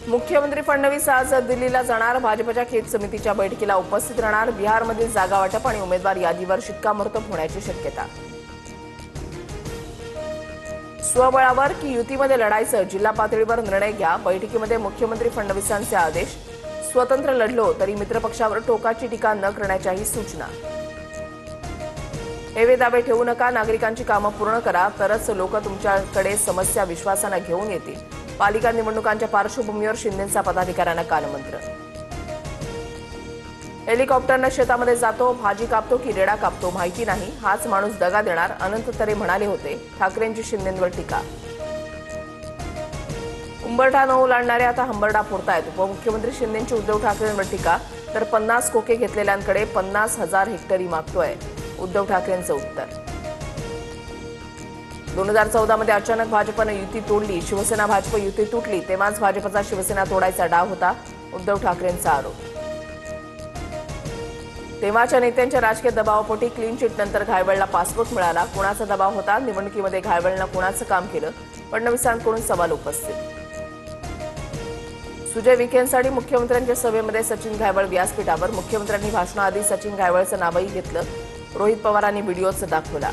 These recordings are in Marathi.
मुख्यमंत्री फडणवीस आज दिल्लीला जाणार। भाजपच्या खेत समितीच्या बैठकीला उपस्थित राहणार। बिहारमधील जागा वाटप आणि उमेदवार यादीवर शिक्कामोर्तब होण्याची शक्यता। स्वबळावर की युतीमध्ये लढायचं, जिल्हा पातळीवर निर्णय घ्या। बैठकीमध्ये मुख्यमंत्री फडणवीसांचे आदेश। स्वतंत्र लढलो तरी मित्रपक्षावर टोकाची टीका न करण्याच्याही सूचना। हेवे दावे ठेवू नका, नागरिकांची कामं पूर्ण करा, तरच लोक तुमच्याकडे समस्या विश्वासाने घेऊन येतील। पालिका निवडणुकांच्या पार्श्वभूमीवर शिंदेंचा पदाधिकाऱ्यांना कानमंत्र। हेलिकॉप्टरनं शेतामध्ये जातो, भाजी कापतो की रेडा कापतो माहिती नाही, हाच माणूस दगा देणार, अनंत तरे म्हणाले होते। ठाकरेंची शिंदेंवर टीका। उंबरठा न ओलांडणारे आता हंबरडा फोडतायत। उपमुख्यमंत्री शिंदेंची उद्धव ठाकरेंवर टीका। तर 50 खोके घेतलेल्यांकडे 50,000 हेक्टरी मागतोय उद्धव ठाकरेंचं उत्तर। 2014 मध्ये अचानक भाजपनं युती तोडली, शिवसेना भाजप युती तुटली, तेव्हाच भाजपचा शिवसेना तोडायचा डाव होता, उद्धव ठाकरेंचा आरोप। तेव्हाच्या नेत्यांच्या राजकीय दबावापोटी क्लीन चिट नंतर घायवळला पासपोर्ट मिळाला। कुणाचा दबाव होता? निवडणुकीमध्ये घायवळनं कुणाचं काम केलं? फडणवीसांकडून सवाल उपस्थित। सुजय विखेंसाठी मुख्यमंत्र्यांच्या सभेमध्ये सचिन घायवळ व्यासपीठावर। मुख्यमंत्र्यांनी भाषणाआधी सचिन घायवळचं नावही घेतलं। रोहित पवारांनी व्हिडिओच दाखवला।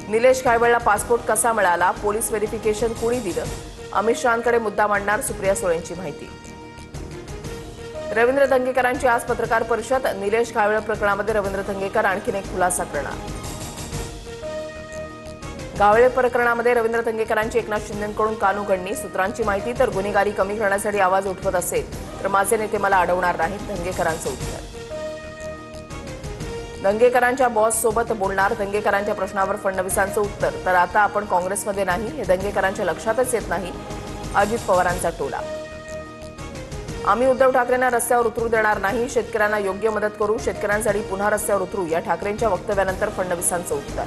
निलेश घायवळला पासपोर्ट कसा मिळाला? पोलीस व्हेरिफिकेशन कुणी दिलं? अमित शहांकडे मुद्दा मांडणार सुप्रिया सुळेंची माहिती। रवींद्र धंगेकरांची आज पत्रकार परिषद। निलेश घायवळ प्रकरणामध्ये रवींद्र धंगेकर आणखीन एक खुलासा करणार। घायवळ प्रकरणामध्ये रवींद्र धंगेकरांची एकनाथ शिंदेंकडून कानउघडणी। सूत्रांची माहिती, तर गुन्हेगारी कमी करण्यासाठी आवाज उठवत असेल तर माझे नेते मला अडवणार नाहीत, धंगेकरांचं उत्तर। दंगेकरांच्या बॉस सोबत बोलणार, दंगेकरांच्या प्रश्नावर फडणवीसांचं उत्तर। तर आता आपण काँग्रेसमध्ये नाही हे दंगेकरांच्या लक्षातच येत नाही, अजित पवारांचा टोला। आम्ही उद्धव ठाकरेंना रस्त्यावर उतरू देणार नाही, शेतकऱ्यांना योग्य मदत करू, शेतकऱ्यांसाठी पुन्हा रस्त्यावर उतरू, या ठाकरेंच्या वक्तव्यानंतर फडणवीसांचं उत्तर।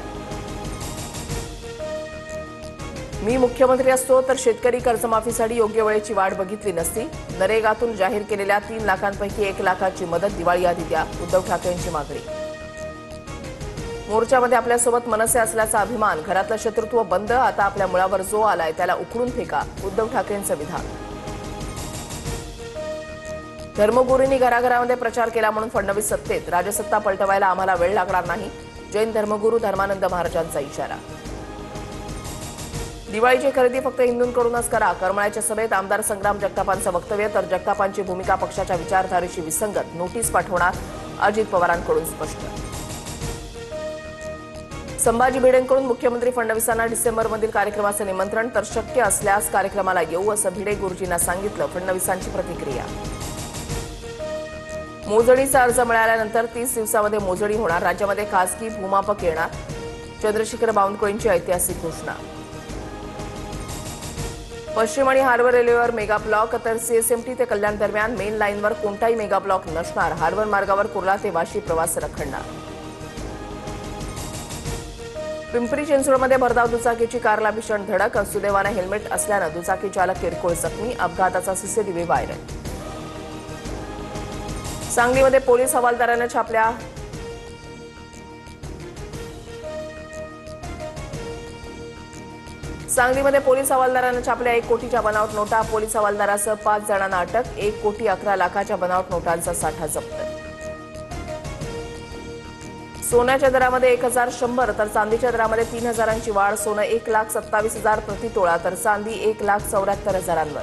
मी मुख्यमंत्री असतो तर शेतकरी कर्जमाफीसाठी योग्य वेळेची वाट बघितली नसती। नरेगातून जाहीर केलेल्या 3 लाखांपैकी 1 लाखाची मदत दिवाळी आधी द्या, उद्धव ठाकरेंची मागणी। मोर्चामध्ये आपल्यासोबत मनसे असल्याचा अभिमान, घरातलं शत्रुत्व बंद, आता आपल्या मुळावर जो आलाय त्याला उखडून फेका, उद्धव ठाकरेंचं विधान। धर्मगुरूंनी घराघरामध्ये प्रचार केला म्हणून फडणवीस सत्तेत, राजसत्ता पलटवायला आम्हाला वेळ लागणार नाही, जैन धर्मगुरू धर्मानंद महाराजांचा इशारा। दिवाळीची खरेदी फक्त हिंदूंकडूनच करा, करमाळ्याच्या सभेत आमदार संग्राम जगतापांचं वक्तव्य। तर जगतापांची भूमिका पक्षाच्या विचारधारेशी विसंगत, नोटीस पाठवणार, अजित पवारांकडून स्पष्ट। संभाजी भिडेंकडून मुख्यमंत्री फडणवीसांना डिसेंबरमधील कार्यक्रमाचं निमंत्रण, तर शक्य असल्यास कार्यक्रमाला येऊ असं भिडे गुरुजींना सांगितलं, फडणवीसांची प्रतिक्रिया। मोजणीचा अर्ज मिळाल्यानंतर 30 दिवसामध्ये मोजणी होणार, राज्यामध्ये खासगी भूमापक येणार, चंद्रशेखर बावनकुळेंची ऐतिहासिक घोषणा। पश्चिम आणि हार्बर रेल्वेवर मेगा ब्लॉक, तर सीएसएमटी ते कल्याण दरम्यान मेन लाईनवर कोणताही मेगा ब्लॉक नसणार, हार्बर मार्गावर कुर्ला ते वाशी प्रवास रखडणार। पिंपरी चिंचवडमध्ये भरधाव दुचाकीची कारला भीषण धडक, सुदैवाने हेल्मेट असल्यानं दुचाकी चालक किरकोळ जखमी, अपघाताचा सीसीटीव्ही व्हायरल। सांगलीमध्ये पोलीस हवालदारानं छापल्या सांगलीमध्ये पोलीस हवालदारानं छापल्या 1 कोटीच्या बनावट नोटा, पोलीस हवालदारासह 5 जणांना अटक, 1,11,00,000च्या बनावट नोटांचा साठा जप्त। सोन्याच्या दरामध्ये 1,100 तर चांदीच्या दरामध्ये 3,000ची वाढ, सोनं 1,27,000 प्रति तोळा, तर चांदी 1,74,000वर।